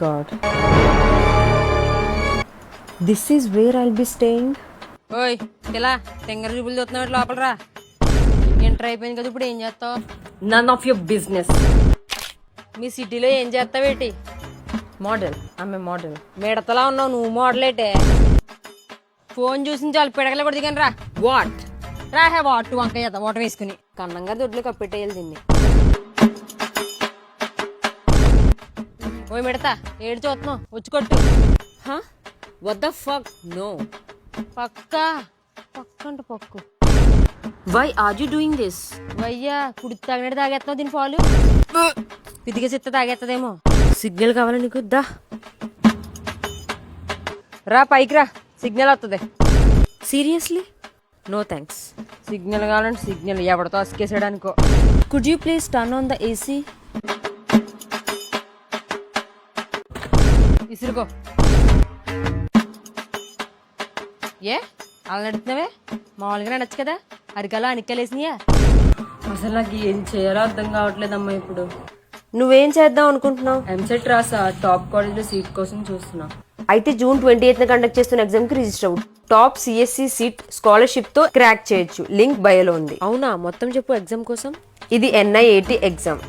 God. This is where I'll be staying. ఓయ్ ఇలా తెంగర చూపులు చూస్తున్నాడు లోపల రా. ఇంటర్ అయిపోయింది కదా, ఇప్పుడు ఏం చేస్తావు? None of your business. మీ సిటీలో ఏం చేస్తావేటి? Model. I'm a model. మిడతలా ఉన్నావు నువ్వు, మోడలేటే. ఫోన్ చూసి చాలు పిడకలే కూడా దిగాను రా. What? రా హే వాటు వంకాయ ఓట వేసుకుని కన్నంగా దొడ్లు కప్పెట్టేయాలి దీన్ని. ఓయ్ మిడతా ఏడు చూస్తున్నావు, వచ్చి కొట్టు. Huh? What the fuck? No. పక్కంట పక్కు. Why are you doing this? వయ్యా కుడి తాగినట్టు తాగేస్తున్నావు దీని పాలు. పిదిగే చెత్త తాగేస్తుందేమో. Signal కావాలా నీకు? దా. రా పైకి రా, సిగ్నల్ వస్తుంది. Seriously? No thanks. సిగ్నల్ కావాలంటే సిగ్నల్ ఎవరితో అసికేసాడు అనుకో. Could you please turn on the AC? ఇసురుకో. ఏ అలా నడుతున్నావే? మామూలుగా నడచ్చు కదా, అరికలా అనిక్కలేసినాయా? అసలు నాకు ఏం చేయాలో అర్థం కావట్లేదమ్మా ఇప్పుడు. నువ్వేం చేద్దాం అనుకుంటున్నావు? ఎంసెట్ రాసా, టాప్ కాలేజ్ లో సీట్ కోసం చూస్తున్నా. అయితే June 28th కండక్ట్ చేస్తున్న ఎగ్జామ్ కి రిజిస్టర్ అవ్వు. టాప్ సిఎస్సి సీట్ స్కాలర్షిప్ తో క్రాక్ చేయొచ్చు. లింక్ బయోలో ఉంది. అవునా? మొత్తం చెప్పు ఎగ్జామ్ కోసం. ఇది NIAT ఎగ్జామ్.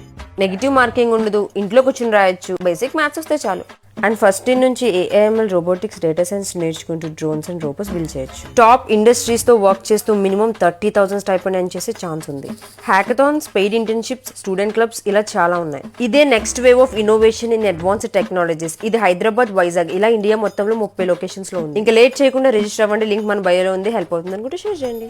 నెగిటివ్ మార్కింగ్ ఉండదు, ఇంట్లో కూర్చుని రాయొచ్చు. బేసిక్ మ్యాథ్స్ వస్తే చాలు. అండ్ ఫస్ట్ ఇయర్ నుంచి AIML రోబోటిక్స్, డేటా సైన్స్ నేర్చుకుంటూ డ్రోన్స్ అండ్ రోబోట్స్ బిల్డ్ చేయొచ్చు. టాప్ ఇండస్ట్రీస్ తో వర్క్ చేస్తూ మినిమం 30,000 స్టైపెండ్ ఎర్న్ చేసే ఛాన్స్ ఉంది. Hackathons, paid internships, student clubs ఇలా చాలా ఉన్నాయి. ఇదే next wave of innovation in advanced technologies. ఇది హైదరాబాద్, వైజాగ్ ఇలా ఇండియా మొత్తంలో 30 లొకేషన్స్ లో ఉంది. ఇంకా లేట్ చేయకుండా రిజిస్టర్ అవ్వండి. లింక్ మన బయోలో ఉంది. హెల్ప్ అవుతుంది అనుకుంటే షేర్ చేయండి.